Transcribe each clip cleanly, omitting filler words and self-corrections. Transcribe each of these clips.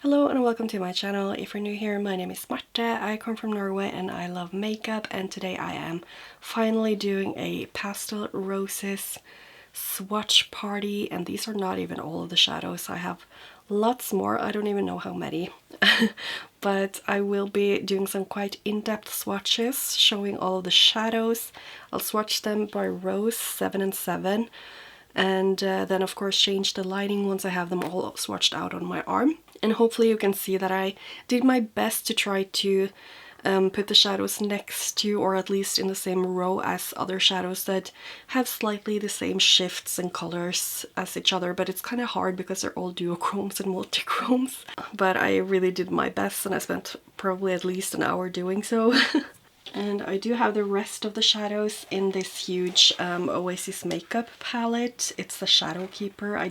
Hello and welcome to my channel. If you're new here, my name is Marte. I come from Norway and I love makeup, and today I am finally doing a Pastel Roses swatch party, and these are not even all of the shadows. I have lots more. I don't even know how many. But I will be doing some quite in-depth swatches showing all of the shadows. I'll swatch them by rows 7 and 7. And then of course change the lighting once I have them all swatched out on my arm. And hopefully you can see that I did my best to try to put the shadows next to, or at least in the same row as other shadows that have slightly the same shifts and colors as each other, but it's kind of hard because they're all duochromes and multichromes. But I really did my best and I spent probably at least an hour doing so. And I do have the rest of the shadows in this huge Oasis makeup palette. It's the Shadow Keeper. I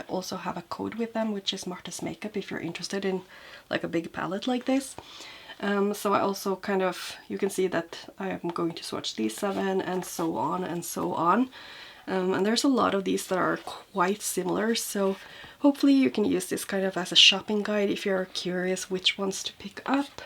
also have a code with them, which is Marta's Makeup, if you're interested in like a big palette like this. So I also you can see that I am going to swatch these 7 and so on and so on. And there's a lot of these that are quite similar, so hopefully you can use this kind of as a shopping guide if you're curious which ones to pick up.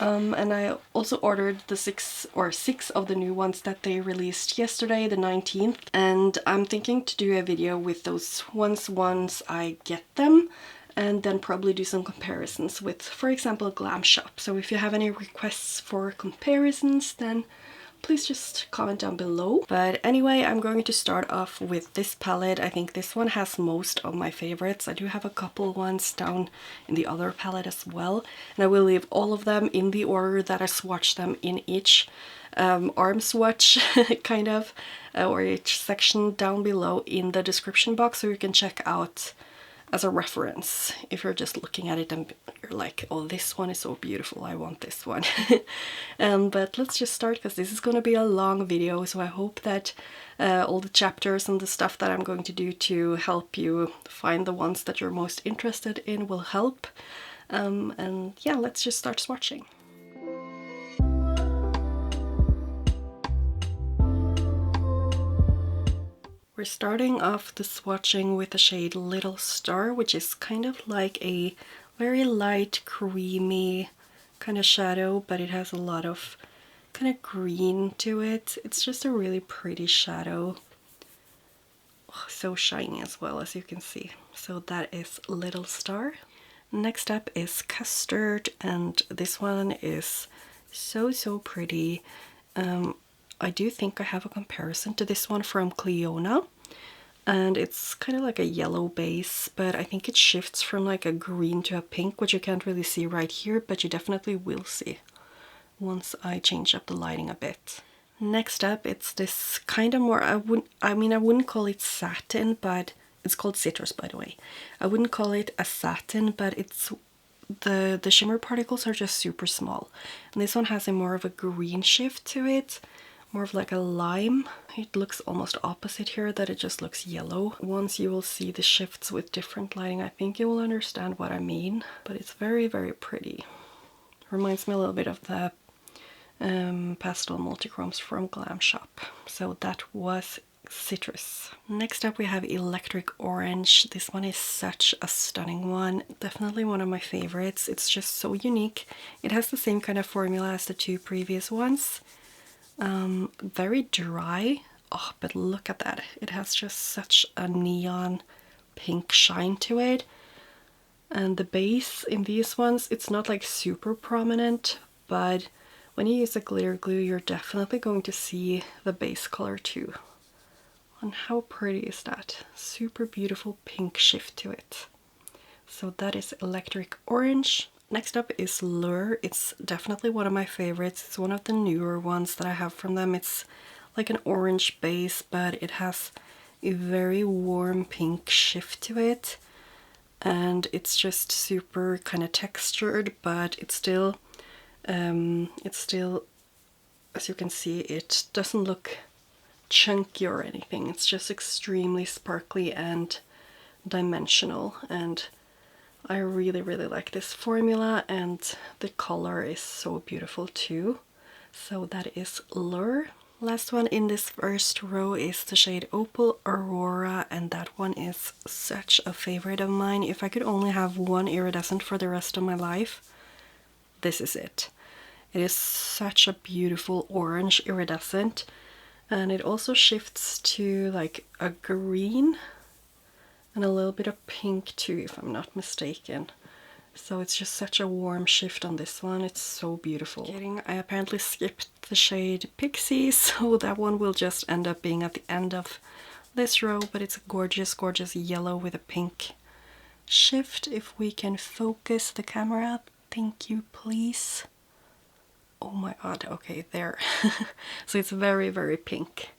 And I also ordered the 6 of the new ones that they released yesterday, the 19th. And I'm thinking to do a video with those ones once I get them, and then probably do some comparisons with, for example, Glam Shop. So if you have any requests for comparisons, then please just comment down below. But anyway, I'm going to start off with this palette. I think this one has most of my favorites. I do have a couple ones down in the other palette as well, and I will leave all of them in the order that I swatched them in each arm swatch or each section down below in the description box, so you can check out as a reference if you're just looking at it and you're like, oh, this one is so beautiful, I want this one. But let's just start, because this is going to be a long video, so I hope that all the chapters and the stuff that I'm going to do to help you find the ones that you're most interested in will help. And yeah, let's just start swatching. We're starting off the swatching with the shade Little Star, which is kind of like a very light, creamy kind of shadow, but it has a lot of kind of green to it. It's just a really pretty shadow. Oh, so shiny as well, as you can see. So that is Little Star. Next up is Custard, and this one is so pretty. I do think I have a comparison to this one from Cliona, and it's kind of like a yellow base, but I think it shifts from like a green to a pink, which you can't really see right here, but you definitely will see once I change up the lighting a bit. Next up, it's this kind of more, I wouldn't call it satin, but it's called Citrus, by the way. I wouldn't call it a satin, but it's the shimmer particles are just super small, and this one has a more of a green shift to it, more of like a lime. It looks almost opposite here, that it just looks yellow. Once you will see the shifts with different lighting, I think you will understand what I mean, but it's very pretty. Reminds me a little bit of the pastel multichromes from Glam Shop. So that was Citrus. Next up we have Electric Orange. This one is such a stunning one, definitely one of my favorites. It's just so unique. It has the same kind of formula as the 2 previous ones. Very dry. Oh, but look at that. It has just such a neon pink shine to it. And the base in these ones, it's not like super prominent, but when you use a glitter glue, you're definitely going to see the base color too. And how pretty is that? Super beautiful pink shift to it. So that is Electric Orange. Next up is Lure. It's definitely one of my favorites. It's one of the newer ones that I have from them. It's like an orange base, but it has a very warm pink shift to it. And it's just super kind of textured, but it's still, as you can see, it doesn't look chunky or anything. It's just extremely sparkly and dimensional, and I really like this formula, and the color is so beautiful too. So that is Lure. Last one in this first row is the shade Opal Aurora, and that one is such a favorite of mine. If I could only have one iridescent for the rest of my life, this is it. It is such a beautiful orange iridescent, and it also shifts to like a green and a little bit of pink too, if I'm not mistaken. So it's just such a warm shift on this one. It's so beautiful. I apparently skipped the shade Pixie, so that one will just end up being at the end of this row, but it's a gorgeous, gorgeous yellow with a pink shift. If we can focus the camera, thank you, please. Oh my god, okay, there. So it's very, very pink.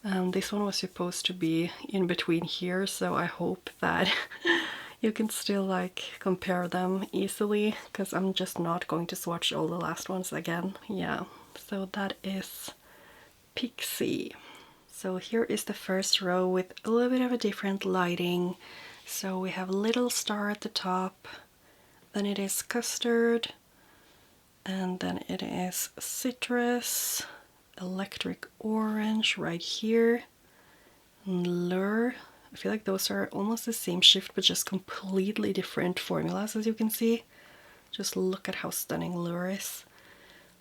This one was supposed to be in between here, so I hope that you can still like compare them easily, because I'm just not going to swatch all the last ones again. Yeah, so that is Pixie. So here is the first row with a little bit of a different lighting. So we have Little Star at the top, then it is Custard, and then it is Citrus, Electric Orange right here, and Lure. I feel like those are almost the same shift but just completely different formulas, as you can see. Just look at how stunning Lure is.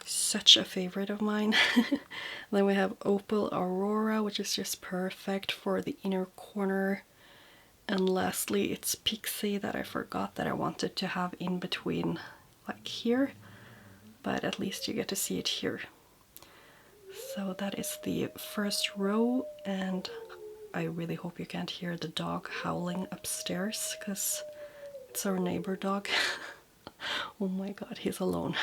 Such a favorite of mine. Then we have Opal Aurora, which is just perfect for the inner corner. And lastly, it's Pixie that I forgot that I wanted to have in between, like here. But at least you get to see it here. So that is the first row, and I really hope you can't hear the dog howling upstairs, because it's our neighbor dog. Oh my god, he's alone.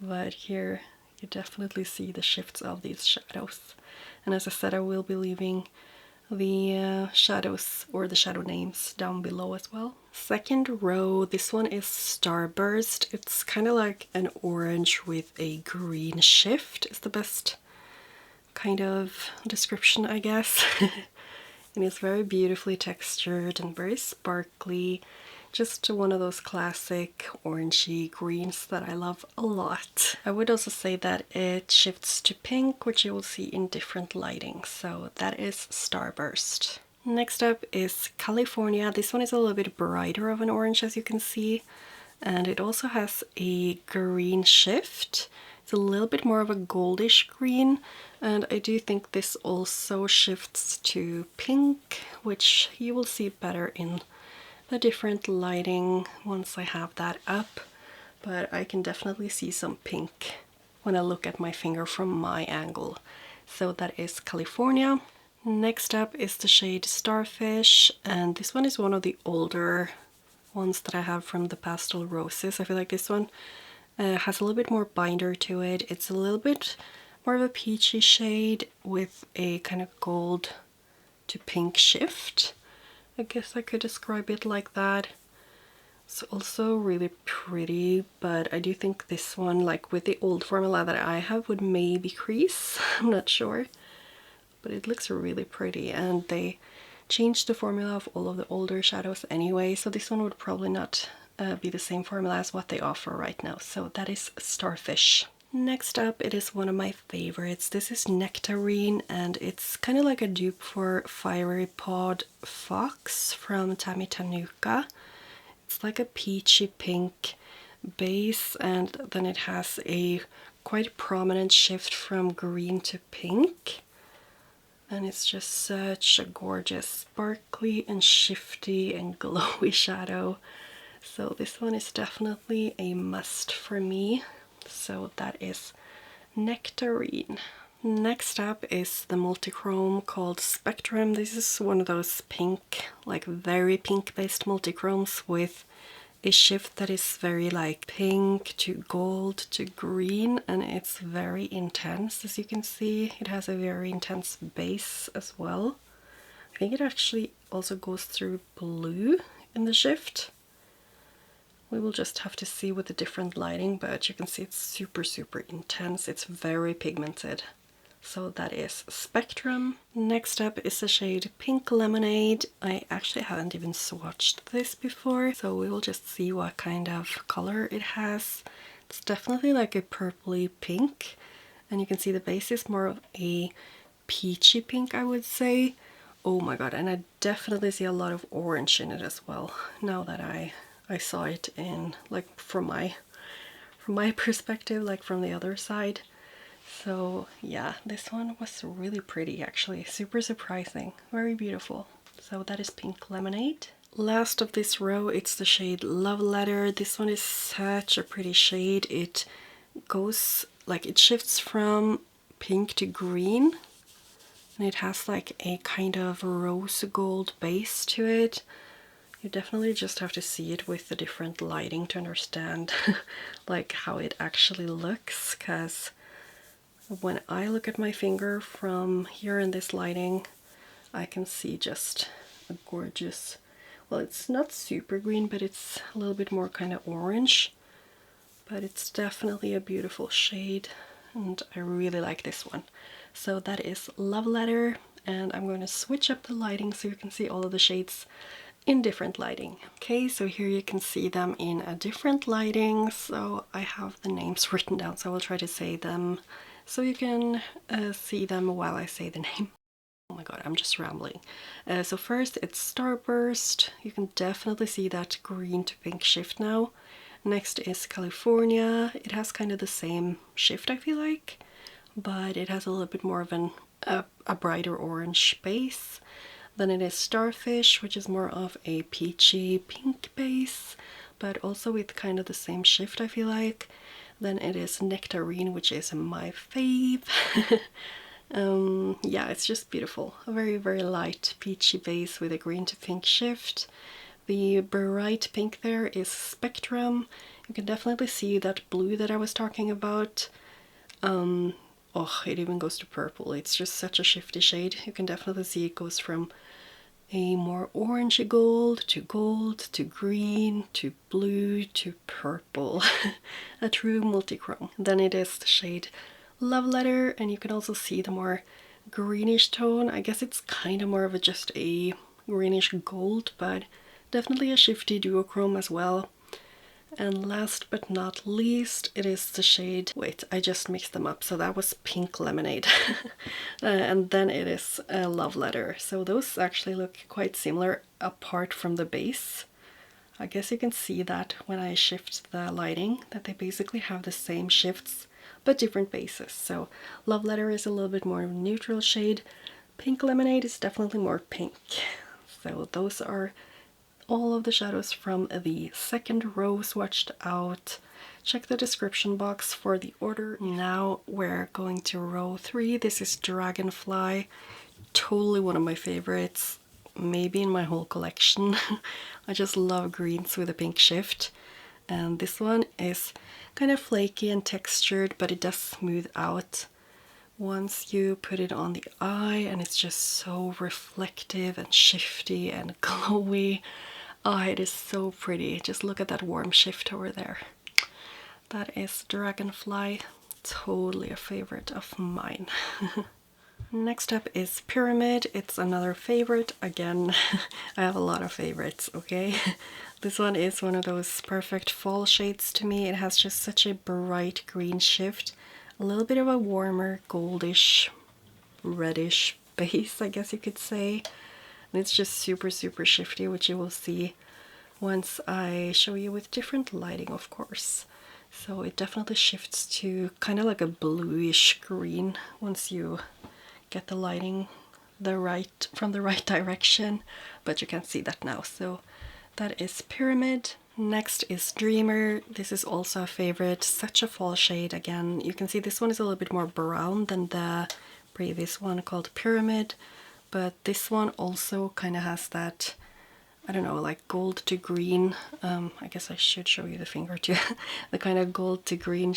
But here you definitely see the shifts of these shadows. And as I said, I will be leaving the shadows or the shadow names down below as well. Second row, this one is Starburst. It's kind of like an orange with a green shift is the best kind of description, I guess. And it's very beautifully textured and very sparkly. Just one of those classic orangey greens that I love a lot. I would also say that it shifts to pink, which you will see in different lighting. So that is Starburst. Next up is California. This one is a little bit brighter of an orange, as you can see. And it also has a green shift. It's a little bit more of a goldish green. And I do think this also shifts to pink, which you will see better in the different lighting once I have that up, but I can definitely see some pink when I look at my finger from my angle. So that is California. Next up is the shade Starfish, and this one is one of the older ones that I have from the Pastel Roses. I feel like this one has a little bit more binder to it. It's a little bit more of a peachy shade with a kind of gold to pink shift. I guess I could describe it like that. It's also really pretty, but I do think this one, like with the old formula that I have, would maybe crease. I'm not sure. But it looks really pretty, and they changed the formula of all of the older shadows anyway, so this one would probably not be the same formula as what they offer right now. So that is Starfish. Next up, it is one of my favorites. This is Nectarine, and it's kind of like a dupe for Fiery Pod Fox from Tammy Tanuka. It's like a peachy pink base, and then it has a quite prominent shift from green to pink. And it's just such a gorgeous, sparkly and shifty and glowy shadow. So this one is definitely a must for me. So that is Nectarine. Next up is the Multichrome called Spectrum. This is one of those pink, like very pink based multichromes with a shift that is very like pink to gold to green, and it's very intense. As you can see, it has a very intense base as well. I think it actually also goes through blue in the shift. We will just have to see with the different lighting, but you can see it's super, super intense. It's very pigmented. So that is Spectrum. Next up is the shade Pink Lemonade. I actually haven't even swatched this before, so we will just see what kind of color it has. It's definitely like a purpley pink, and you can see the base is more of a peachy pink, I would say. Oh my god, and I definitely see a lot of orange in it as well, now that I saw it in, like, from my perspective, like from the other side. So yeah, this one was really pretty actually, super surprising, very beautiful. So that is Pink Lemonade. Last of this row, it's the shade Love Letter. This one is such a pretty shade. It goes, like, it shifts from pink to green, and it has like a kind of rose gold base to it. You definitely just have to see it with the different lighting to understand like how it actually looks, because when I look at my finger from here in this lighting, I can see just a gorgeous, well, it's not super green, but it's a little bit more kind of orange, but it's definitely a beautiful shade, and I really like this one. So that is Love Letter, and I'm going to switch up the lighting so you can see all of the shades in different lighting. Okay, so here you can see them in a different lighting. So I have the names written down, so I will try to say them so you can see them while I say the name. Oh my god, I'm just rambling. So first it's Starburst. You can definitely see that green to pink shift now. Next is California. It has kind of the same shift, I feel like, but it has a little bit more of a brighter orange base. Then it is Starfish, which is more of a peachy pink base, but also with kind of the same shift, I feel like. Then it is Nectarine, which is my fave. Yeah, it's just beautiful. A very, very light peachy base with a green to pink shift. The bright pink there is Spectrum. You can definitely see that blue that I was talking about. Oh, it even goes to purple. It's just such a shifty shade. You can definitely see it goes from a more orangey gold to green to blue to purple. A true multichrome. Then it is the shade Love Letter, and you can also see the more greenish tone. I guess it's kind of more of just a greenish gold, but definitely a shifty duochrome as well. And last but not least, it is the shade, wait, I just mixed them up, so that was Pink Lemonade. And then it is Love Letter. So those actually look quite similar apart from the base. I guess you can see that when I shift the lighting, that they basically have the same shifts but different bases. So Love Letter is a little bit more neutral shade. Pink Lemonade is definitely more pink. So those are all of the shadows from the second row swatched out. Check the description box for the order. Now we're going to row 3. This is Dragonfly. Totally one of my favorites, maybe in my whole collection. I just love greens with a pink shift. And this one is kind of flaky and textured, but it does smooth out once you put it on the eye, and it's just so reflective and shifty and glowy. Oh, it is so pretty. Just look at that warm shift over there. That is Dragonfly. Totally a favorite of mine. Next up is Pyramid. It's another favorite. Again, I have a lot of favorites, okay? This one is one of those perfect fall shades to me. It has just such a bright green shift. A little bit of a warmer goldish, reddish base, I guess you could say. And it's just super, super shifty, which you will see once I show you with different lighting, of course. So it definitely shifts to kind of like a bluish green once you get the lighting from the right direction, but you can see that now. So that is Pyramid. Next is Dreamer. This is also a favorite, such a fall shade. Again, you can see this one is a little bit more brown than the previous one called Pyramid, but this one also kind of has that, I don't know, like gold to green. I guess I should show you the finger too. The kind of gold to green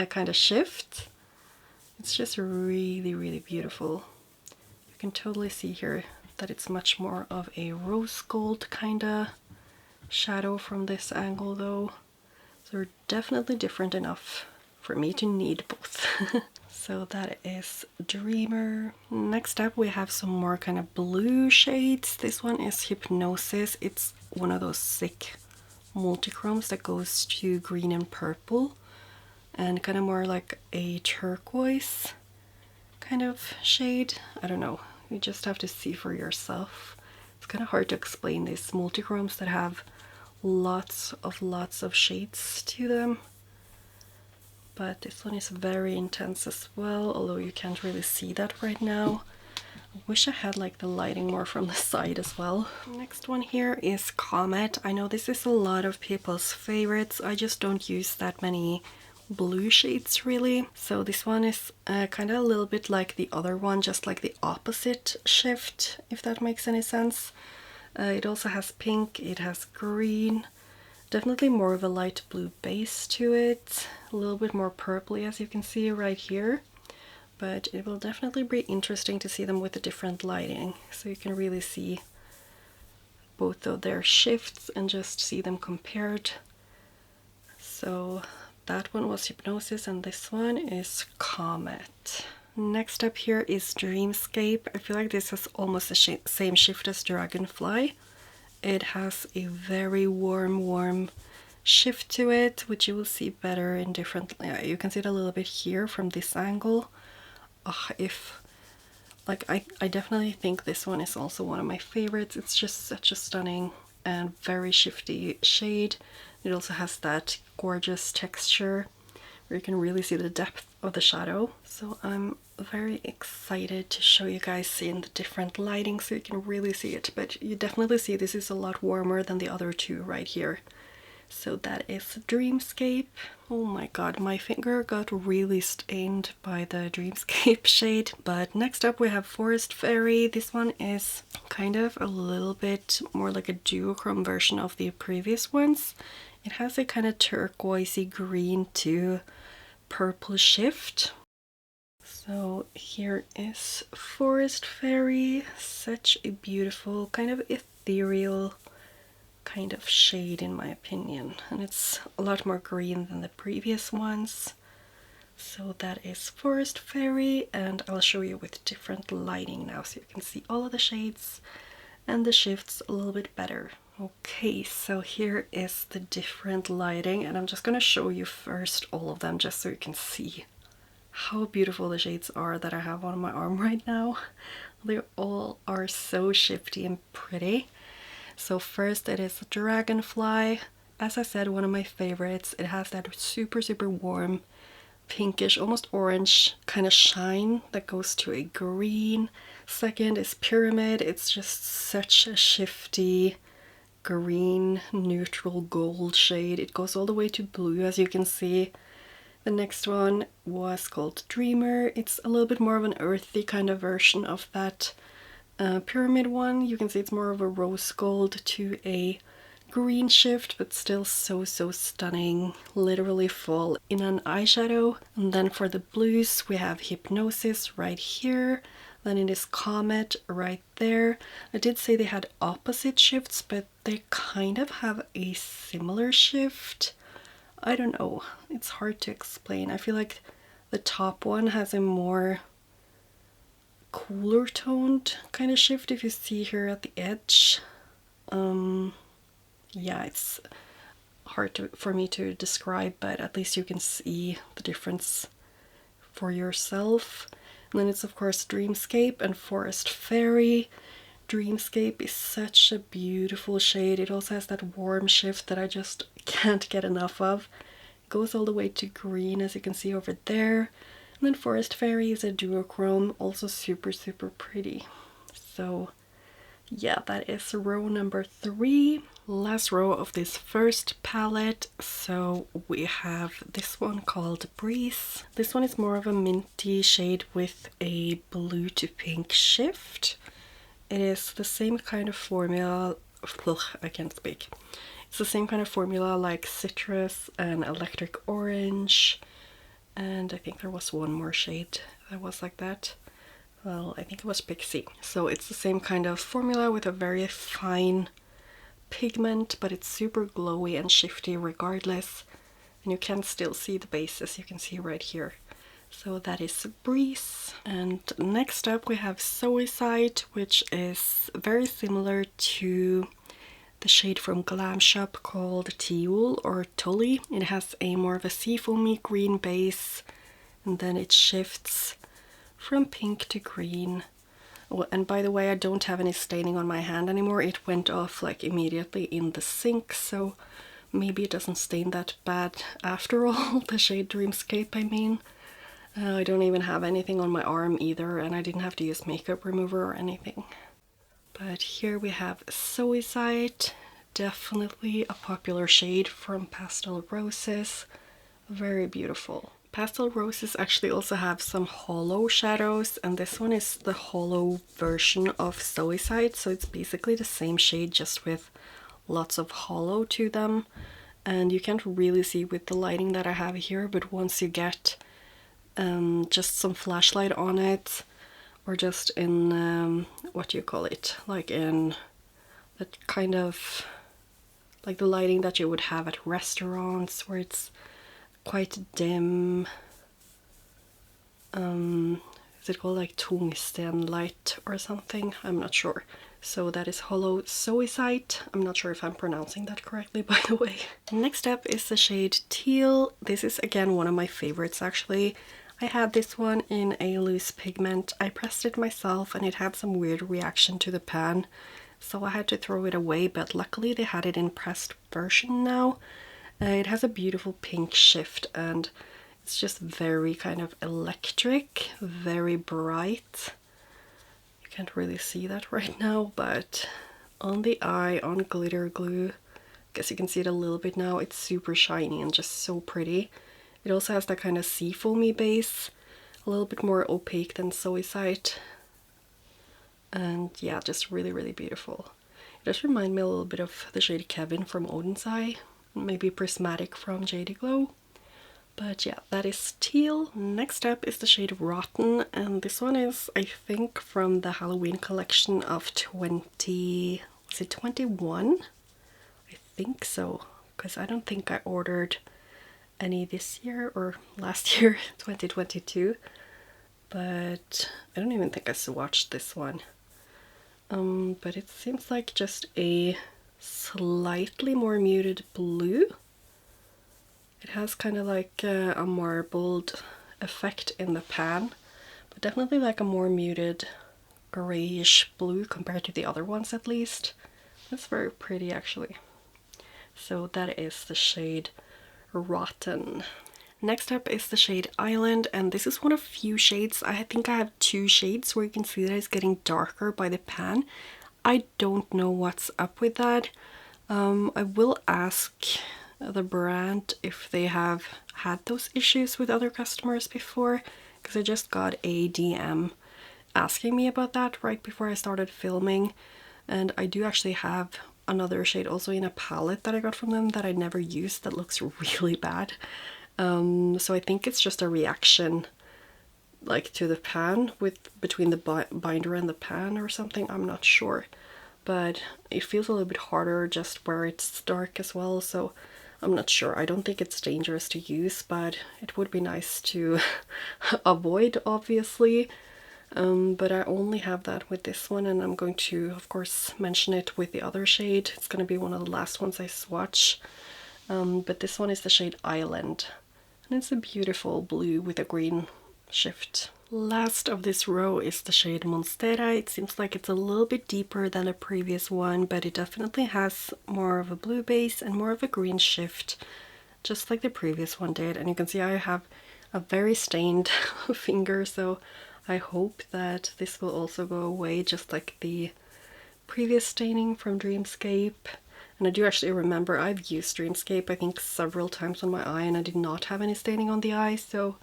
kind of shift. It's just really, really beautiful. You can totally see here that it's much more of a rose gold kind of shadow from this angle though. So they're definitely different enough for me to need both. So that is Dreamer. Next up we have some more kind of blue shades. This one is Hypnosis. It's one of those sick multichromes that goes to green and purple. and kind of more like a turquoise kind of shade. I don't know, you just have to see for yourself. It's kind of hard to explain these multichromes that have lots of shades to them. But this one is very intense as well, although you can't really see that right now. I wish I had like the lighting more from the side as well. Next one here is Comet. I know this is a lot of people's favorites. I just don't use that many blue shades really. So this one is kind of a little bit like the other one, just like the opposite shift, if that makes any sense. It also has pink, it has green, definitely more of a light blue base to it, a little bit more purpley as you can see right here. But it will definitely be interesting to see them with a different lighting, so you can really see both of their shifts and just see them compared. So that one was Hypnosis and this one is Comet. Next up here is Dreamscape. I feel like this has almost the same shift as Dragonfly. It has a very warm shift to it, which you will see better in different, you can see it a little bit here from this angle. I definitely think this one is also one of my favorites. It's just such a stunning and very shifty shade. It also has that gorgeous texture where you can really see the depth of the shadow. So I'm very excited to show you guys in the different lighting so you can really see it. But you definitely see this is a lot warmer than the other two right here. So that is Dreamscape. Oh my god, my finger got really stained by the Dreamscape shade. But next up we have Forest Fairy. This one is kind of a little bit more like a duochrome version of the previous ones. It has a kind of turquoisey green to purple shift. So here is Forest Fairy. Such a beautiful, kind of ethereal kind of shade in my opinion, and it's a lot more green than the previous ones. So that is Forest Fairy, and I'll show you with different lighting now so you can see all of the shades and the shifts a little bit better. Okay, so here is the different lighting, and I'm just going to show you first all of them just so you can see how beautiful the shades are that I have on my arm right now. They all are so shifty and pretty. So first it is Dragonfly. As I said, one of my favorites. It has that super warm pinkish, almost orange kind of shine that goes to a green. Second is Pyramid. It's just such a shifty green neutral gold shade. It goes all the way to blue as you can see. The next one was called Dreamer. It's a little bit more of an earthy kind of version of that Pyramid one. You can see it's more of a rose gold to a green shift, but still so stunning, literally full in an eyeshadow. And then for the blues we have Hypnosis right here, then it is Comet right there. I did say they had opposite shifts, but they kind of have a similar shift. I don't know, it's hard to explain. I feel like the top one has a more cooler toned kind of shift if you see here at the edge. Yeah, it's hard for me to describe, but at least you can see the difference for yourself. And then it's of course Dreamscape and Forest Fairy. Dreamscape is such a beautiful shade. It also has that warm shift that I just can't get enough of. It goes all the way to green as you can see over there. And then Forest Fairy is a duochrome, also super pretty. So yeah, that is row number 3. Last row of this first palette. So we have this one called Breeze. This one is more of a minty shade with a blue to pink shift. It is the same kind of formula. I can't speak. It's the same kind of formula like Citrus and Electric Orange. And I think there was one more shade that was like that. Well, I think it was Pixie. So it's the same kind of formula with a very fine pigment, but it's super glowy and shifty regardless. And you can still see the bases, you can see right here. So that is Breeze. And next up we have Suicide, which is very similar to the shade from Glam Shop called Teal or Tully. It has a more of a seafoamy green base, and then it shifts from pink to green. Oh, and by the way, I don't have any staining on my hand anymore. It went off like immediately in the sink, so maybe it doesn't stain that bad after all. The shade Dreamscape, I mean. I don't even have anything on my arm either, and I didn't have to use makeup remover or anything. But here we have Suicide, definitely a popular shade from Pastel Roses. Very beautiful. Pastel Roses actually also have some hollow shadows, and this one is the hollow version of Suicide, so it's basically the same shade just with lots of hollow to them. And you can't really see with the lighting that I have here, but once you get just some flashlight on it, or just in what do you call it, like in that kind of like the lighting that you would have at restaurants where it's quite dim, is it called like tungsten light or something? I'm not sure. So that is Hollow Suicide. I'm not sure if I'm pronouncing that correctly, by the way. Next up is the shade Teal. This is again one of my favorites actually. I had this one in a loose pigment. I pressed it myself and it had some weird reaction to the pan, so I had to throw it away, but luckily they had it in pressed version now. It has a beautiful pink shift and it's just very kind of electric, very bright. You can't really see that right now, but on the eye, on glitter glue, I guess you can see it a little bit now, it's super shiny and just so pretty. It also has that kind of seafoamy base, a little bit more opaque than Suicide. And yeah, just really, really beautiful. It does remind me a little bit of the shade Kevin from Odin's Eye, maybe Prismatic from Jade Glow. But yeah, that is Teal. Next up is the shade Rotten, and this one is, I think, from the Halloween collection of was it 21? I think so, because I don't think I ordered any this year or last year, 2022, but I don't even think I swatched this one. But it seems like just a slightly more muted blue. It has kind of like a marbled effect in the pan, but definitely like a more muted grayish blue compared to the other ones at least. That's very pretty actually. So that is the shade Rotten. Next up is the shade Island, and this is one of few shades. I think I have two shades where you can see that it's getting darker by the pan. I don't know what's up with that. I will ask the brand if they have had those issues with other customers before, because I just got a DM asking me about that right before I started filming, and I do actually have another shade also in a palette that I got from them that I never used that looks really bad. So I think it's just a reaction like to the pan between the binder and the pan or something. I'm not sure, but it feels a little bit harder just where it's dark as well, so I'm not sure. I don't think it's dangerous to use, but it would be nice to avoid, obviously. But I only have that with this one, and I'm going to, of course, mention it with the other shade. It's going to be one of the last ones I swatch. But this one is the shade Island, and it's a beautiful blue with a green shift. Last of this row is the shade Monstera. It seems like it's a little bit deeper than the previous one, but it definitely has more of a blue base and more of a green shift, just like the previous one did. And you can see I have a very stained finger, so I hope that this will also go away just like the previous staining from Dreamscape. And I do actually remember I've used Dreamscape I think several times on my eye and I did not have any staining on the eye, so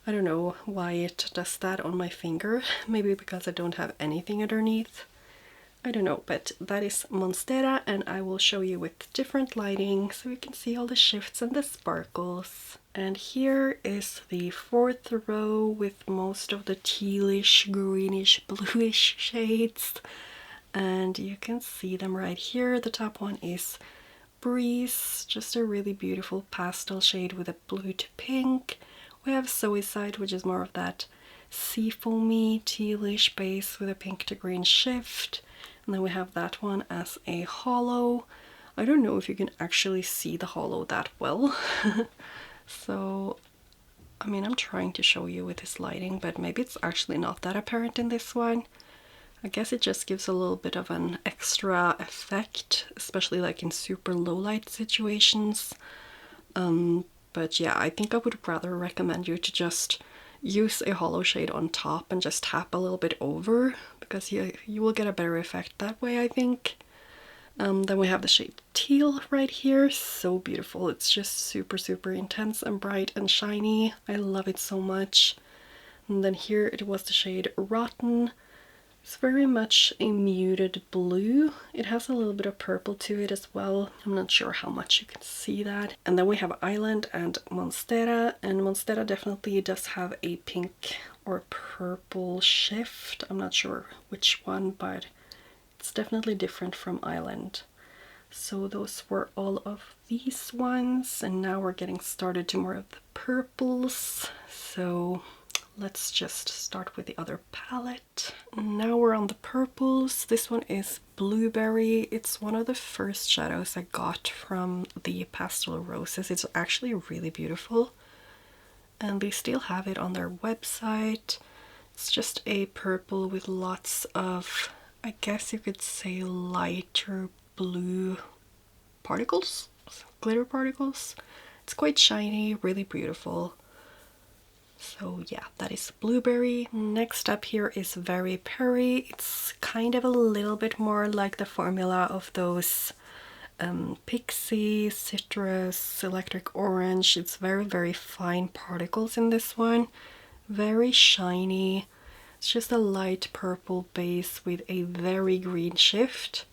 I don't know why it does that on my finger. Maybe because I don't have anything underneath. I don't know, but that is Monstera, and I will show you with different lighting so you can see all the shifts and the sparkles. And here is the fourth row with most of the tealish, greenish, bluish shades. And you can see them right here. The top one is Breeze, just a really beautiful pastel shade with a blue to pink. We have Suicide, which is more of that seafoamy, tealish base with a pink to green shift. And then we have that one as a hollow. I don't know if you can actually see the hollow that well. So, I mean, I'm trying to show you with this lighting, but maybe it's actually not that apparent in this one. I guess it just gives a little bit of an extra effect, especially like in super low light situations. But yeah, I think I would rather recommend you to just use a hollow shade on top and just tap a little bit over, because you will get a better effect that way, I think. Then we have the shade Teal right here. So beautiful. It's just super, super intense and bright and shiny. I love it so much. And then here it was the shade Rotten. It's very much a muted blue. It has a little bit of purple to it as well. I'm not sure how much you can see that. And then we have Island and Monstera. And Monstera definitely does have a pink or purple shift. I'm not sure which one, but it's definitely different from Island. So those were all of these ones, and now we're getting started to more of the purples. So let's just start with the other palette. Now we're on the purples. This one is Blueberry. It's one of the first shadows I got from the Pastel Roses. It's actually really beautiful, and they still have it on their website. It's just a purple with lots of, I guess you could say, lighter blue particles, glitter particles. It's quite shiny, really beautiful. So yeah, that is Blueberry. Next up here is Very Perry. It's kind of a little bit more like the formula of those Pixie, Citrus, Electric Orange. It's very, very fine particles in this one. Very shiny. It's just a light purple base with a very green shift.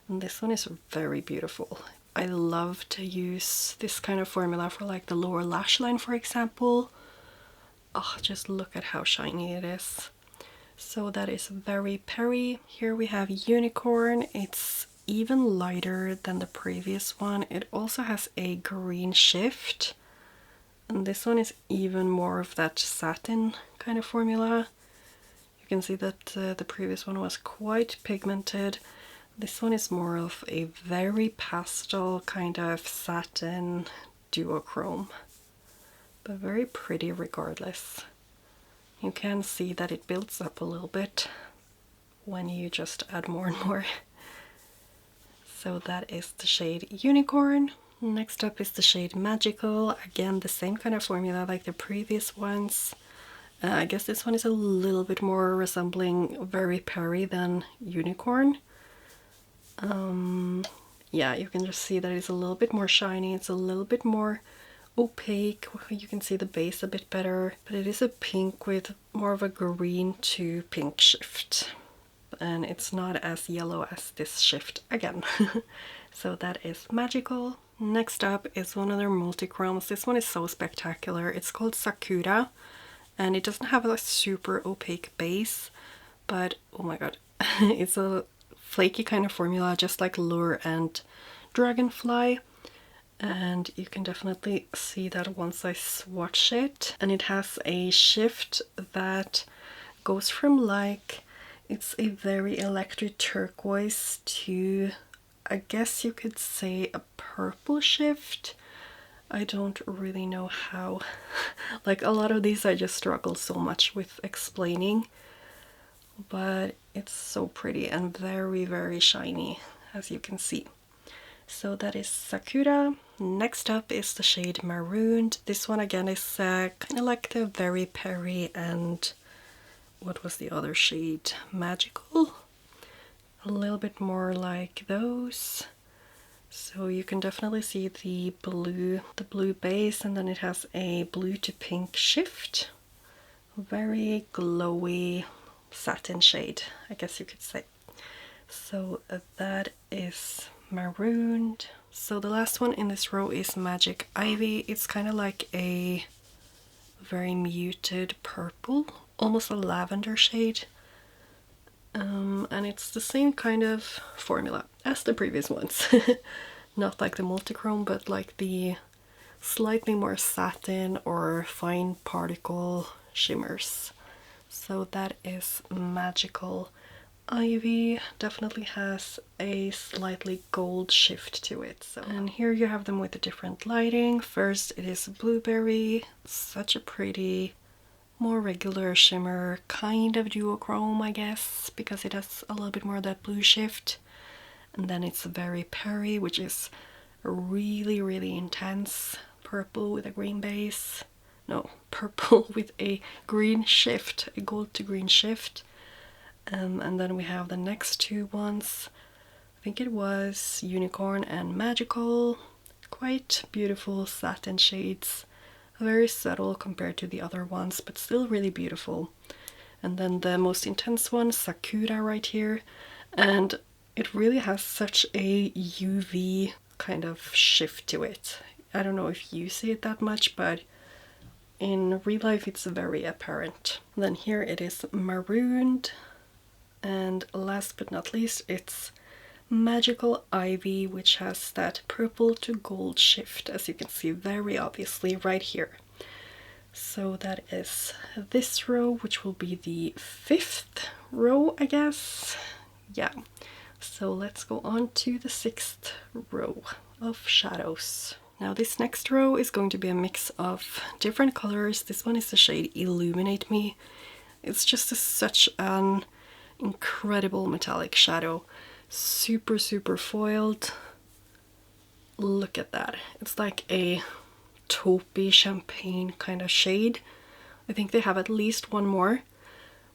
And this one is very beautiful. I love to use this kind of formula for like the lower lash line, for example. Oh, just look at how shiny it is. So that is Very Perry. Here we have Unicorn. It's even lighter than the previous one. It also has a green shift. And this one is even more of that satin kind of formula. You can see that the previous one was quite pigmented. This one is more of a very pastel kind of satin duochrome, but very pretty regardless. You can see that it builds up a little bit when you just add more and more. So that is the shade Unicorn. Next up is the shade Magical. Again, the same kind of formula like the previous ones. I guess this one is a little bit more resembling Very Perry than Unicorn. Yeah, you can just see that it's a little bit more shiny. It's a little bit more opaque. You can see the base a bit better, but it is a pink with more of a green to pink shift. And it's not as yellow as this shift again. So that is Magical. Next up is one of their multichromes. This one is so spectacular. It's called Sakura, and it doesn't have a super opaque base, but oh my god, it's a flaky kind of formula, just like Lure and Dragonfly. And you can definitely see that once I swatch it. And it has a shift that goes from like, it's a very electric turquoise to, I guess you could say, a purple shift. I don't really know how. Like a lot of these I just struggle so much with explaining. But it's so pretty and very, very shiny, as you can see. So that is Sakura. Next up is the shade Marooned. This one again is kind of like the Very Perry and what was the other shade? Magical? A little bit more like those. So you can definitely see the blue base, and then it has a blue to pink shift. Very glowy satin shade, I guess you could say. So that is Marooned. So the last one in this row is Magic Ivy. It's kind of like a very muted purple, almost a lavender shade. And it's the same kind of formula as the previous ones. Not like the Multichrome, but like the slightly more satin or fine particle shimmers. So that is Magical. Ivy definitely has a slightly gold shift to it. So, and here you have them with the different lighting. First it is blueberry, such a pretty, more regular shimmer, kind of duochrome I guess, because it has a little bit more of that blue shift. And then it's very Perry, which is really intense purple with a green base. No, purple with a green shift, a gold to green shift. And then we have the next two ones. I think it was Unicorn and Magical. Quite beautiful satin shades. Very subtle compared to the other ones, but still really beautiful. And then the most intense one, Sakura, right here. And it really has such a UV kind of shift to it. I don't know if you see it that much, but in real life it's very apparent. And then here it is marooned. And last but not least, it's Magical Ivy, which has that purple to gold shift, as you can see very obviously right here. So that is this row, which will be the 5th row, I guess. Yeah. So let's go on to the 6th row of shadows. Now this next row is going to be a mix of different colors. This one is the shade Illuminate Me. It's just such an incredible metallic shadow. Super foiled. Look at that. It's like a taupey champagne kind of shade. I think they have at least one more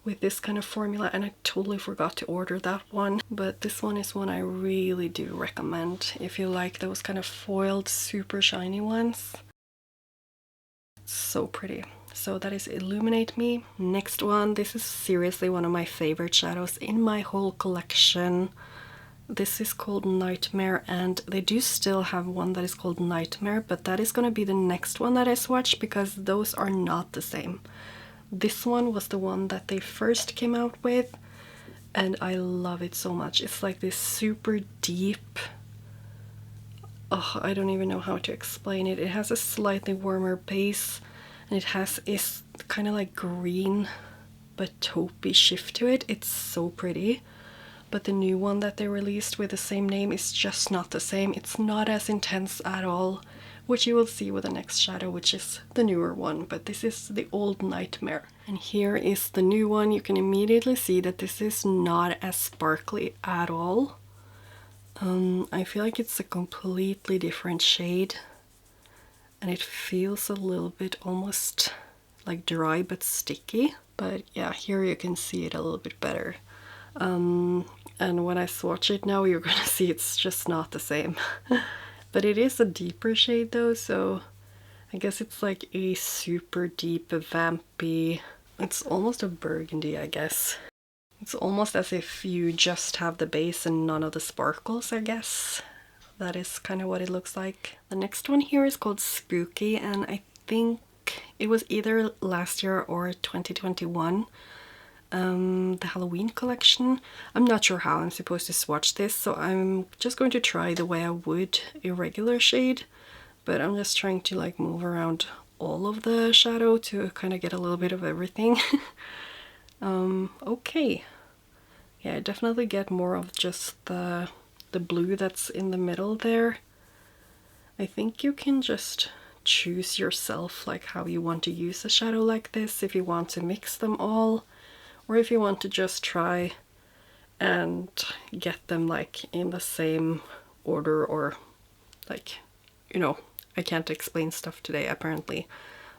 with this kind of formula, and I totally forgot to order that one, but this one is one I really do recommend if you like those kind of foiled super shiny ones. It's so pretty. So that is Illuminate Me. Next one, this is seriously one of my favorite shadows in my whole collection. This is called Nightmare, and they do still have one that is called Nightmare, but that is going to be the next one that I swatch because those are not the same. This one was the one that they first came out with, and I love it so much. It's like this super deep, oh, I don't even know how to explain it. It has a slightly warmer base, and it has this kind of like green but taupey shift to it. It's so pretty. But the new one that they released with the same name is just not the same. It's not as intense at all, which you will see with the next shadow, which is the newer one, but this is the old Nightmare. And here is the new one. You can immediately see that this is not as sparkly at all. I feel like it's a completely different shade, and it feels a little bit almost like dry but sticky. But yeah, here you can see it a little bit better. And when I swatch it now, you're gonna see it's just not the same. But it is a deeper shade though, so I guess it's like a super deep, vampy, it's almost a burgundy, I guess. It's almost as if you just have the base and none of the sparkles, I guess. That is kind of what it looks like. The next one here is called Spooky, and I think it was either last year or 2021. The Halloween collection. I'm not sure how I'm supposed to swatch this, so I'm just going to try the way I would a regular shade, but I'm just trying to like move around all of the shadow to kind of get a little bit of everything. Okay. Yeah, I definitely get more of just the blue that's in the middle there. I think you can just choose yourself like how you want to use a shadow like this, if you want to mix them all, or if you want to just try and get them like in the same order, or like, you know, I can't explain stuff today apparently,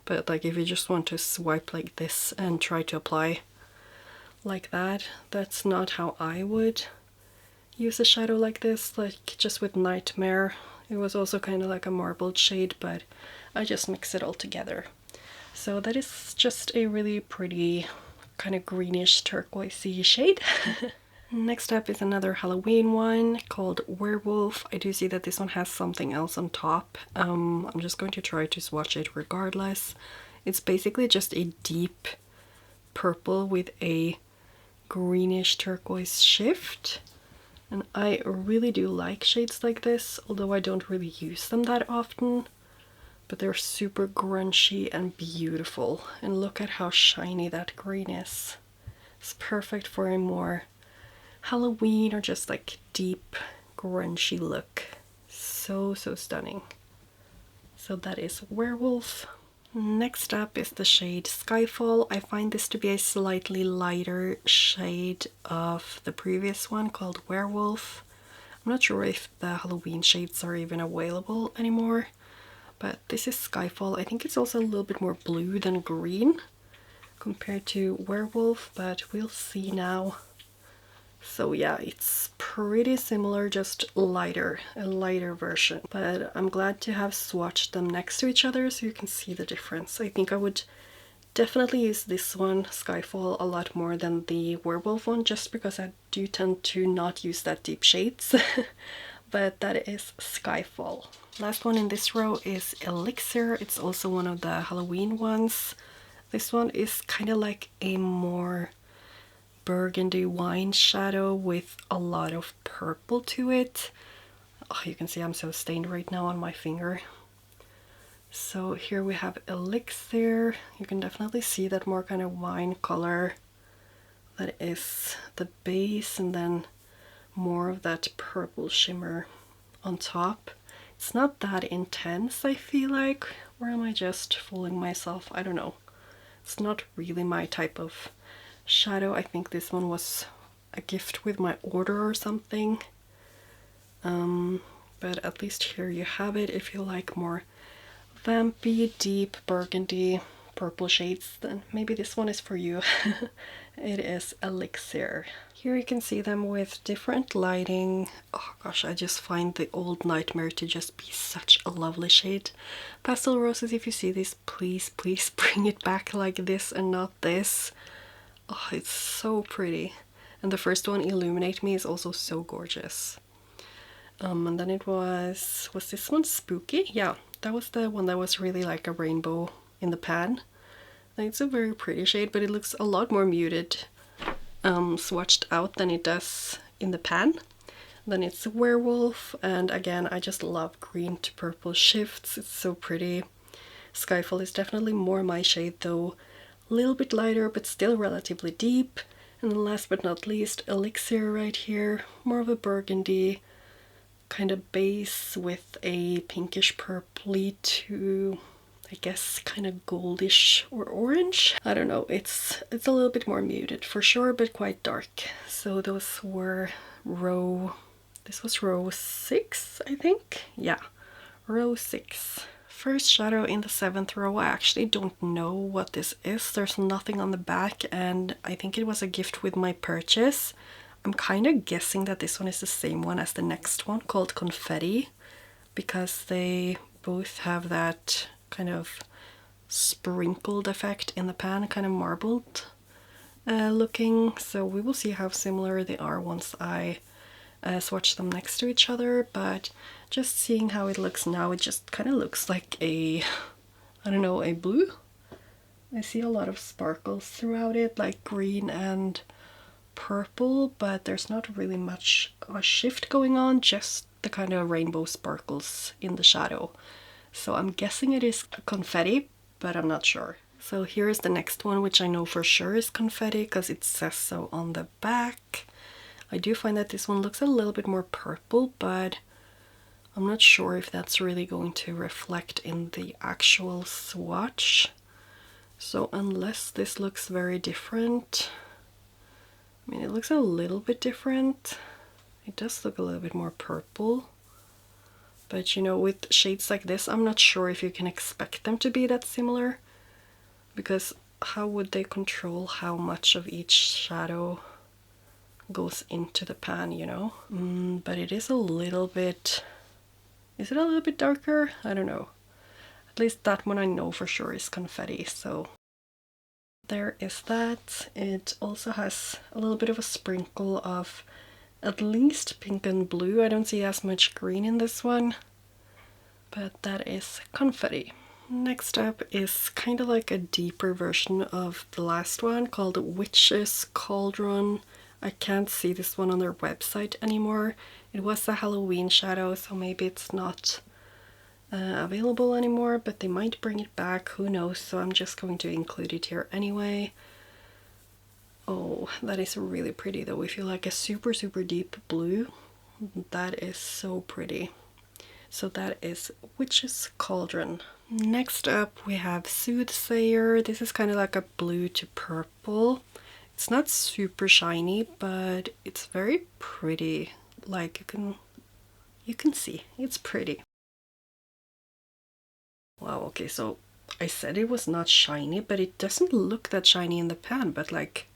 but like if you just want to swipe like this and try to apply like that, that's not how I would use a shadow like this. Like just with Nightmare, it was also kind of like a marbled shade, but I just mix it all together. So that is just a really pretty kind of greenish turquoisey shade. Next up is another Halloween one called Werewolf. I do see that this one has something else on top. I'm just going to try to swatch it regardless. It's basically just a deep purple with a greenish turquoise shift, and I really do like shades like this, although I don't really use them that often, but they're super grungy and beautiful. And look at how shiny that green is. It's perfect for a more Halloween or just like deep grungy look. So stunning. So that is Werewolf. Next up is the shade Skyfall. I find this to be a slightly lighter shade of the previous one called Werewolf. I'm not sure if the Halloween shades are even available anymore, but this is Skyfall. I think it's also a little bit more blue than green compared to Werewolf, but we'll see now. So yeah, it's pretty similar, just lighter, a lighter version. But I'm glad to have swatched them next to each other so you can see the difference. I think I would definitely use this one, Skyfall, a lot more than the Werewolf one, just because I do tend to not use that deep shades. But that is Skyfall. Last one in this row is Elixir. It's also one of the Halloween ones. This one is kind of like a more burgundy wine shadow with a lot of purple to it. Oh, you can see I'm so stained right now on my finger. So here we have Elixir. You can definitely see that more kind of wine color. That is the base, and then more of that purple shimmer on top. It's not that intense, I feel like. Or am I just fooling myself? I don't know. It's not really my type of shadow. I think this one was a gift with my order or something. But at least here you have it. If you like more vampy, deep burgundy purple shades, then maybe this one is for you. It is Elixir. Here you can see them with different lighting. Oh gosh, I just find the Old Nightmare to just be such a lovely shade. Pastel Roses, if you see this, please bring it back like this and not this. Oh, it's so pretty. And the first one, Illuminate Me, is also so gorgeous. And then it was this one Spooky? Yeah, that was the one that was really like a rainbow in the pan. It's a very pretty shade, but it looks a lot more muted swatched out than it does in the pan. Then it's Werewolf, and again, I just love green to purple shifts. It's so pretty. Skyfall is definitely more my shade though. A little bit lighter, but still relatively deep. And then last but not least, Elixir right here. More of a burgundy kind of base with a pinkish purpley to, I guess, kind of goldish or orange. I don't know, it's a little bit more muted for sure, but quite dark. So those were this was row 6, I think. Yeah, row 6. First shadow in the 7th row. I actually don't know what this is. There's nothing on the back, and I think it was a gift with my purchase. I'm kind of guessing that this one is the same one as the next one, called Confetti, because they both have that kind of sprinkled effect in the pan, kind of marbled looking. So we will see how similar they are once I swatch them next to each other, but just seeing how it looks now, it just kind of looks like a, I don't know, a blue. I see a lot of sparkles throughout it, like green and purple, but there's not really much a shift going on, just the kind of rainbow sparkles in the shadow. So I'm guessing it is Confetti, but I'm not sure. So here is the next one, which I know for sure is Confetti because it says so on the back. I do find that this one looks a little bit more purple, but I'm not sure if that's really going to reflect in the actual swatch. So unless this looks very different, I mean, it looks a little bit different. It does look a little bit more purple. But you know, with shades like this, I'm not sure if you can expect them to be that similar, because how would they control how much of each shadow goes into the pan, you know? But it is a little bit... Is it a little bit darker? I don't know. At least that one I know for sure is Confetti, so... There is that. It also has a little bit of a sprinkle of at least pink and blue. I don't see as much green in this one, but that is Confetti. Next up is kind of like a deeper version of the last one called Witch's Cauldron. I can't see this one on their website anymore. It was a Halloween shadow, so maybe it's not available anymore, but they might bring it back, who knows. So I'm just going to include it here anyway. Oh, that is really pretty though. If you like a super deep blue, that is so pretty. So that is Witch's Cauldron. Next up we have Soothsayer. This is kind of like a blue to purple. It's not super shiny, but it's very pretty. Like you can see it's pretty. Wow, okay, so I said it was not shiny, but it doesn't look that shiny in the pan, but like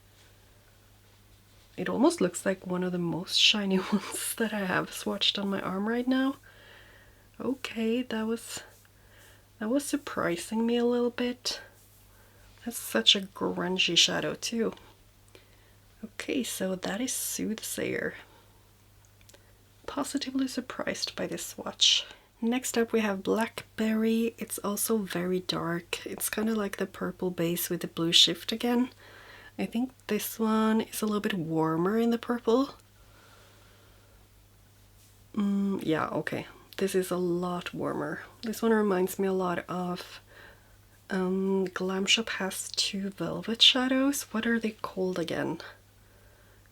it almost looks like one of the most shiny ones that I have swatched on my arm right now. Okay, that was surprising me a little bit. That's such a grungy shadow too. Okay, so that is Soothsayer. Positively surprised by this swatch. Next up we have Blackberry. It's also very dark. It's kind of like the purple base with the blue shift again. I think this one is a little bit warmer in the purple. Yeah, okay. This is a lot warmer. This one reminds me a lot of Glam Shop has two velvet shadows. What are they called again?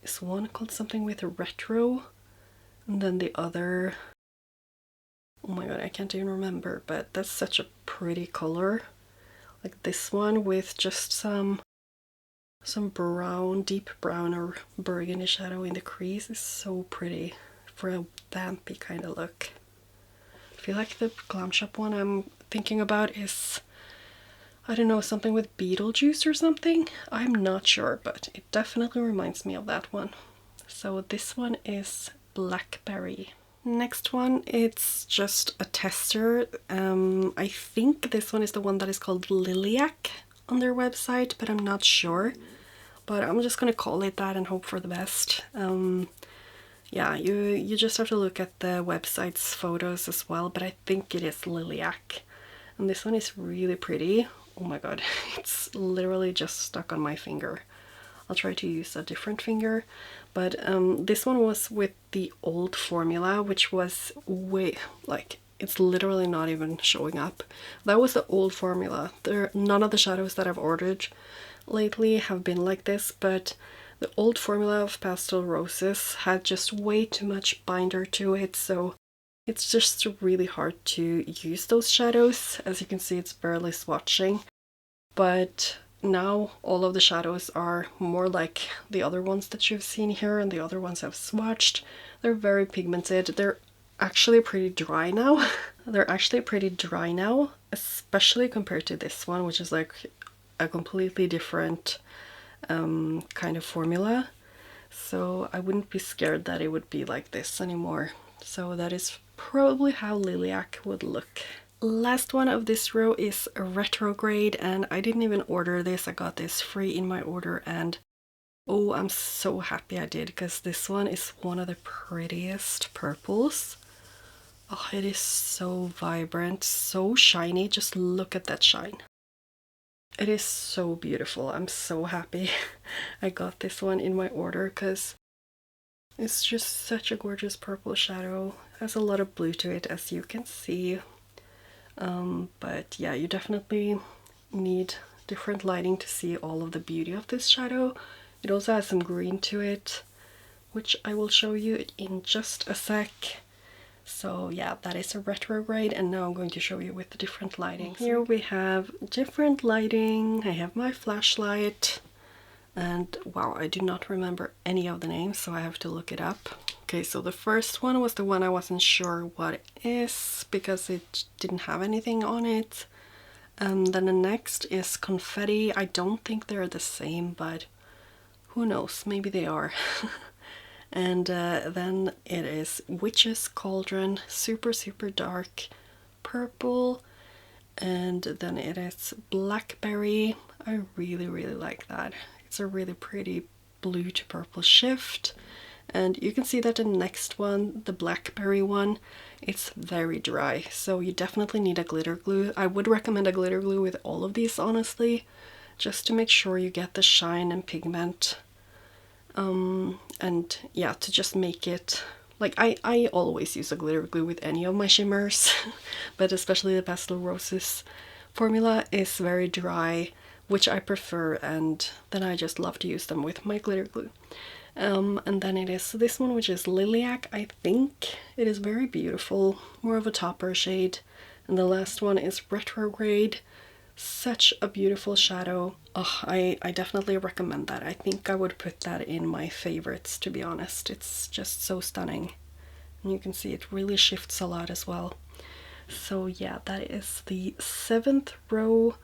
Is one called something with a retro? And then the other... Oh my god, I can't even remember, but that's such a pretty color. Like this one with just some brown, deep brown or burgundy shadow in the crease is so pretty for a vampy kind of look. I feel like the Glam Shop one I'm thinking about is, I don't know, something with Beetlejuice or something? I'm not sure, but it definitely reminds me of that one. So this one is Blackberry. Next one, it's just a tester. I think this one is the one that is called Lilac on their website, but I'm not sure. But I'm just gonna call it that and hope for the best. Yeah, you just have to look at the website's photos as well, but I think it is Lilac. And this one is really pretty. Oh my god, it's literally just stuck on my finger. I'll try to use a different finger, but this one was with the old formula, which was way, like, it's literally not even showing up. That was the old formula. None of the shadows that I've ordered lately have been like this, but the old formula of Pastel Roses had just way too much binder to it, so it's just really hard to use those shadows. As you can see, it's barely swatching, but now all of the shadows are more like the other ones that you've seen here and the other ones I've swatched. They're very pigmented. They're actually pretty dry now. They're actually pretty dry now, especially compared to this one, which is like a completely different kind of formula. So I wouldn't be scared that it would be like this anymore. So that is probably how Lilac would look. Last one of this row is Retrograde, and I didn't even order this. I got this free in my order, and oh, I'm so happy I did, because this one is one of the prettiest purples. Oh, it is so vibrant, so shiny. Just look at that shine. It is so beautiful. I'm so happy I got this one in my order, because it's just such a gorgeous purple shadow. It has a lot of blue to it, as you can see. But yeah, you definitely need different lighting to see all of the beauty of this shadow. It also has some green to it, which I will show you in just a sec. So yeah, that is a Retrograde, and now I'm going to show you with the different lighting. Here we have different lighting. I have my flashlight, and wow, I do not remember any of the names, so I have to look it up. Okay, so the first one was the one I wasn't sure what it is because it didn't have anything on it. And then the next is Confetti. I don't think they're the same, but who knows, maybe they are. And then it is Witch's Cauldron, super dark purple. And then it is Blackberry. I really like that. It's a really pretty blue to purple shift. And you can see that the next one, the Blackberry one, it's very dry, so you definitely need a glitter glue. I would recommend a glitter glue with all of these, honestly, just to make sure you get the shine and pigment. And yeah, to just make it, like, I always use a glitter glue with any of my shimmers, but especially the Pastel Roses formula is very dry which I prefer, and then I just love to use them with my glitter glue. And then it is this one, which is Lilac. I think it is very beautiful, more of a topper shade. And the last one is Retrograde. Such a beautiful shadow. Oh, I definitely recommend that. I think I would put that in my favorites, to be honest. It's just so stunning. And you can see it really shifts a lot as well. So yeah, that is the 7th row.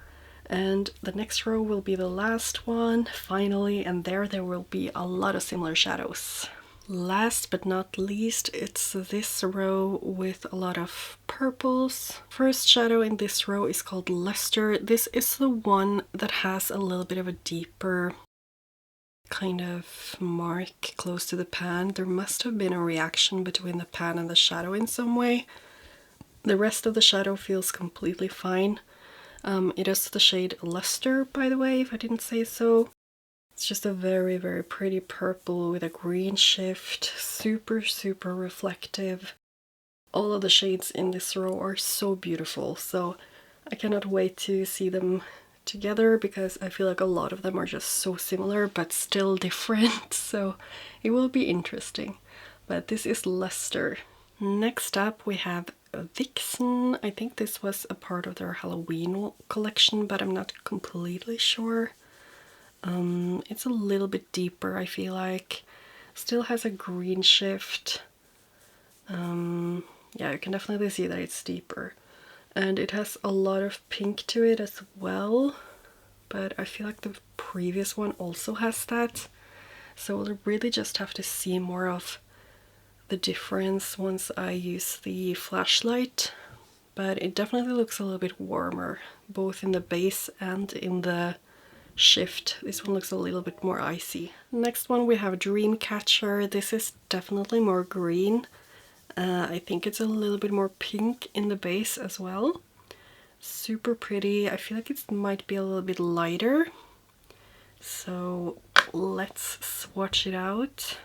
And the next row will be the last one, finally, and there will be a lot of similar shadows. Last but not least, it's this row with a lot of purples. First shadow in this row is called Luster. This is the one that has a little bit of a deeper kind of mark close to the pan. There must have been a reaction between the pan and the shadow in some way. The rest of the shadow feels completely fine. It is the shade Luster, by the way, if I didn't say so. It's just a very, very pretty purple with a green shift, super, super reflective. All of the shades in this row are so beautiful, so I cannot wait to see them together because I feel like a lot of them are just so similar but still different, so it will be interesting. But this is Luster. Next up we have Vixen. I think this was a part of their Halloween collection, but I'm not completely sure. It's a little bit deeper, I feel like. Still has a green shift. Yeah, you can definitely see that it's deeper. And it has a lot of pink to it as well, but I feel like the previous one also has that. So we'll really just have to see more of the difference once I use the flashlight, but it definitely looks a little bit warmer, both in the base and in the shift. This one looks a little bit more icy. Next one we have Dreamcatcher. This is definitely more green. I think it's a little bit more pink in the base as well. Super pretty. I feel like it might be a little bit lighter. So let's swatch it out.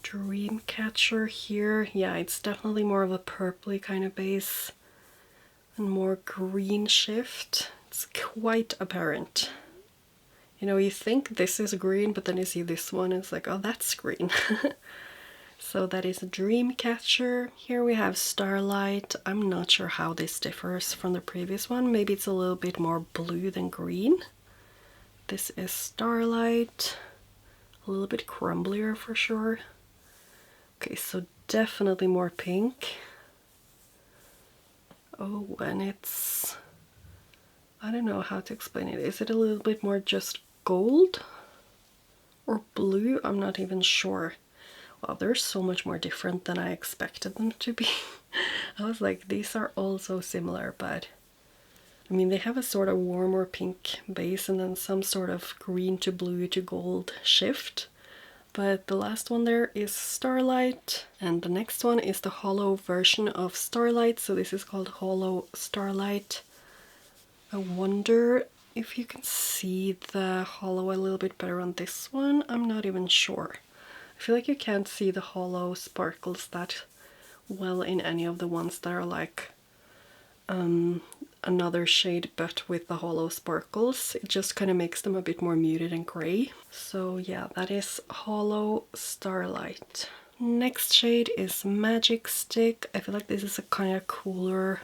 Dreamcatcher here. Yeah, it's definitely more of a purpley kind of base and more green shift. It's quite apparent. You know, you think this is green, but then you see this one, it's like, oh, that's green. So that is a Dreamcatcher. Here we have Starlight. I'm not sure how this differs from the previous one. Maybe it's a little bit more blue than green. This is Starlight. A little bit crumblier for sure. Okay, so definitely more pink. Oh, and it's... I don't know how to explain it. Is it a little bit more just gold or blue? I'm not even sure. Wow, they're so much more different than I expected them to be. I was like, these are all so similar, but I mean, they have a sort of warmer pink base and then some sort of green to blue to gold shift. But the last one there is Starlight, and the next one is the hollow version of Starlight. So this is called Hollow Starlight. I wonder if you can see the hollow a little bit better on this one. I'm not even sure. I feel like you can't see the hollow sparkles that well in any of the ones that are like another shade but with the hollow sparkles. It just kind of makes them a bit more muted and gray. So yeah, that is Hollow Starlight. Next shade is Magic Stick. I feel like this is a kind of cooler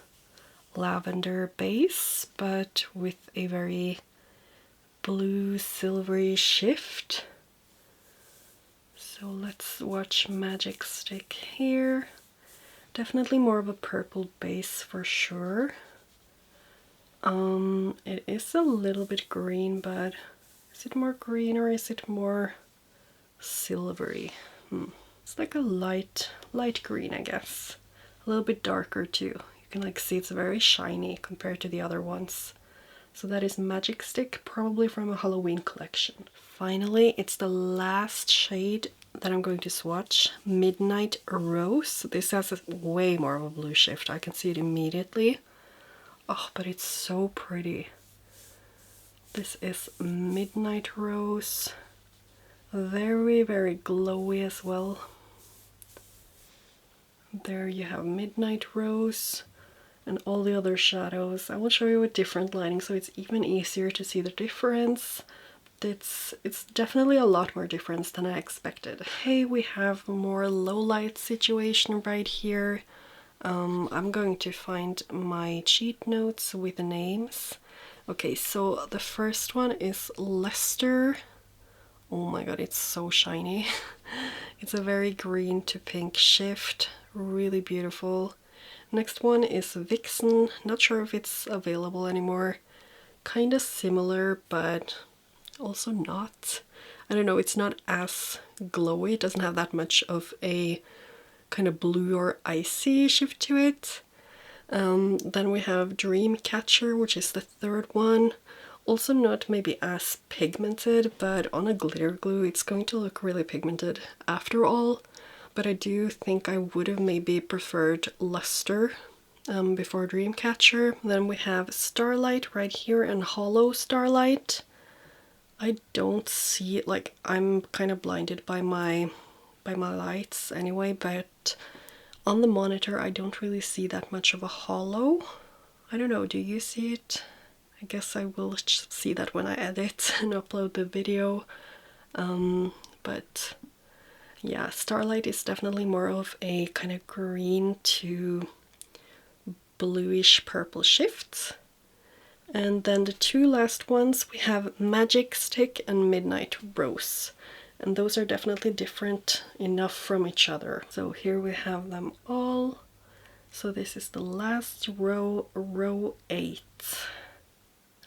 lavender base but with a very blue silvery shift. So let's watch Magic Stick here. Definitely more of a purple base for sure. It is a little bit green, but is it more green or is it more silvery? It's like a light green, I guess. A little bit darker too. You can like see it's very shiny compared to the other ones. So that is Magic Stick, probably from a Halloween collection. Finally, it's the last shade that I'm going to swatch, Midnight Rose. This has a way more of a blue shift. I can see it immediately. Oh, but it's so pretty. This is Midnight Rose. Very, very glowy as well. There you have Midnight Rose. and all the other shadows. I will show you with different lighting so it's even easier to see the difference. It's definitely a lot more difference than I expected. Hey, we have more low light situation right here. I'm going to find my cheat notes with the names. Okay, so the first one is Lester. Oh my god, it's so shiny. It's a very green to pink shift, really beautiful. Next one is Vixen, not sure if it's available anymore. Kind of similar, but also not. I don't know, it's not as glowy, it doesn't have that much of a kind of blue or icy shift to it. Then we have Dreamcatcher, which is the third one. Also not maybe as pigmented, but on a glitter glue it's going to look really pigmented after all. But I do think I would have maybe preferred Luster before Dreamcatcher. Then we have Starlight right here and Hollow Starlight. I don't see it, like I'm kind of blinded by my lights anyway, but on the monitor I don't really see that much of a hollow. I don't know, do you see it? I guess I will see that when I edit and upload the video. But yeah, Starlight is definitely more of a kind of green to bluish purple shift. And then the two last ones, we have Magic Stick and Midnight Rose. And those are definitely different enough from each other. So here we have them all. So this is the last row, row 8.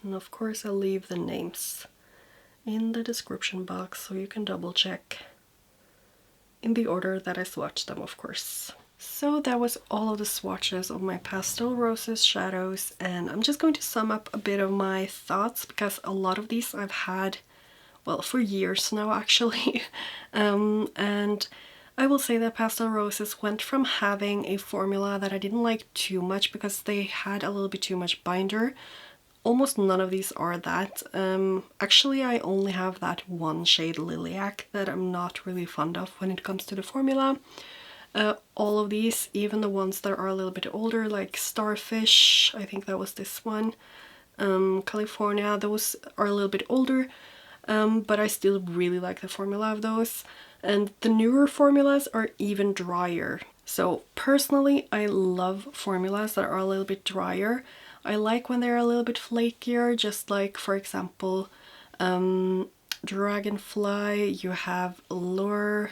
And of course I'll leave the names in the description box so you can double check in the order that I swatched them, of course. So that was all of the swatches of my Pastel Roses shadows, and I'm just going to sum up a bit of my thoughts because a lot of these I've had, well, for years now actually. And I will say that Pastel Roses went from having a formula that I didn't like too much because they had a little bit too much binder. Almost none of these are that. Actually, I only have that one shade Lilac that I'm not really fond of when it comes to the formula. All of these, even the ones that are a little bit older, like Starfish, I think that was this one, California, those are a little bit older, but I still really like the formula of those. And the newer formulas are even drier. So personally, I love formulas that are a little bit drier. I like when they're a little bit flakier, just like, for example, Dragonfly, you have Lure.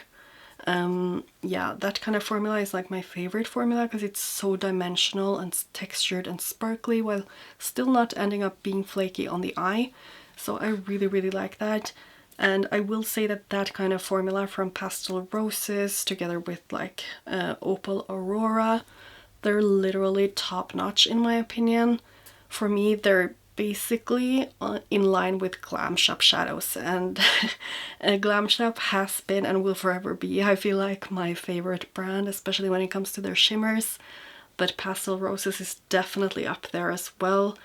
Yeah, that kind of formula is like my favorite formula because it's so dimensional and textured and sparkly while still not ending up being flaky on the eye. So I really, really like that. And I will say that that kind of formula from Pastel Roses together with like Opal Aurora, they're literally top-notch in my opinion. For me, they're basically in line with Glam Shop shadows, and Glam Shop has been and will forever be, I feel like, my favorite brand, especially when it comes to their shimmers. But Pastel Roses is definitely up there as well.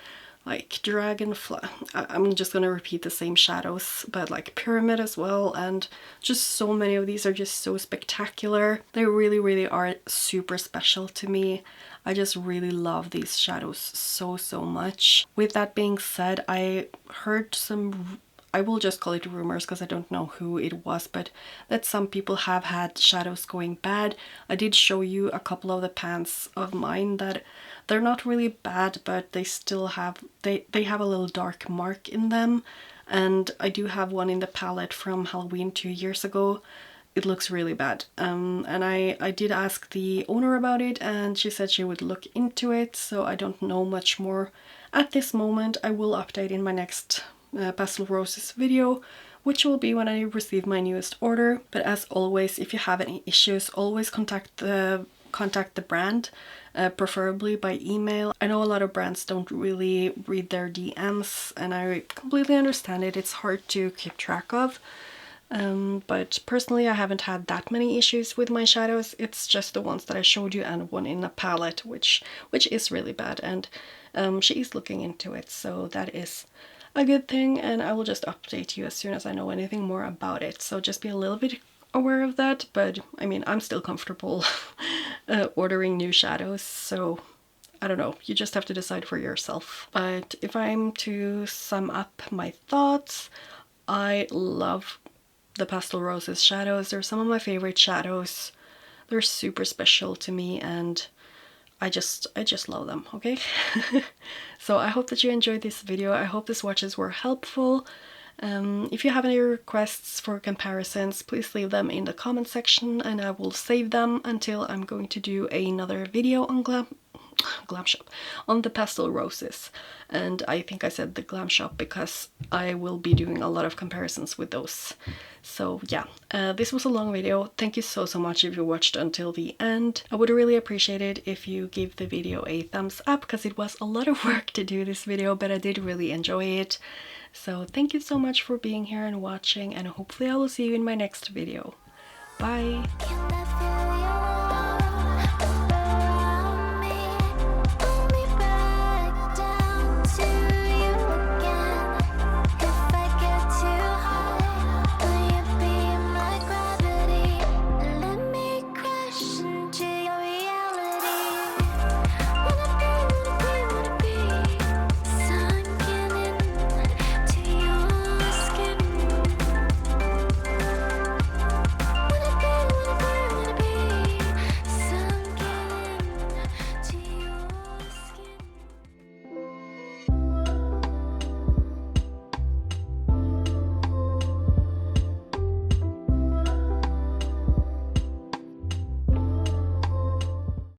Like Dragonfly, I'm just gonna repeat the same shadows, but like Pyramid as well, and just so many of these are just so spectacular. They really, really are super special to me. I just really love these shadows so, so much. With that being said, I heard some, I will just call it rumors because I don't know who it was, but that some people have had shadows going bad. I did show you a couple of the pans of mine that they're not really bad, but they still have, they have a little dark mark in them. And I do have one in the palette from Halloween 2 years ago. It looks really bad. And I did ask the owner about it and she said she would look into it, so I don't know much more at this moment. I will update in my next Pastel Roses video, which will be when I receive my newest order. But as always, if you have any issues, always contact the brand, preferably by email. I know a lot of brands don't really read their DMs and I completely understand it. It's hard to keep track of. But personally I haven't had that many issues with my shadows. It's just the ones that I showed you and one in a palette, which is really bad, and she is looking into it, so that is a good thing, and I will just update you as soon as I know anything more about it. So just be a little bit aware of that, but I mean, I'm still comfortable ordering new shadows, so I don't know, you just have to decide for yourself. But if I'm to sum up my thoughts, I love the Pastel Roses shadows. They're some of my favorite shadows. They're super special to me, and I just love them, okay? So I hope that you enjoyed this video. I hope the swatches were helpful. If you have any requests for comparisons, please leave them in the comment section and I will save them until I'm going to do another video on Glam Shop, on the Pastel Roses. And I think I said the Glam Shop because I will be doing a lot of comparisons with those. So yeah, this was a long video. Thank you so much if you watched until the end. I would really appreciate it if you give the video a thumbs up because it was a lot of work to do this video, but I did really enjoy it. So thank you so much for being here and watching, and hopefully I will see you in my next video. Bye!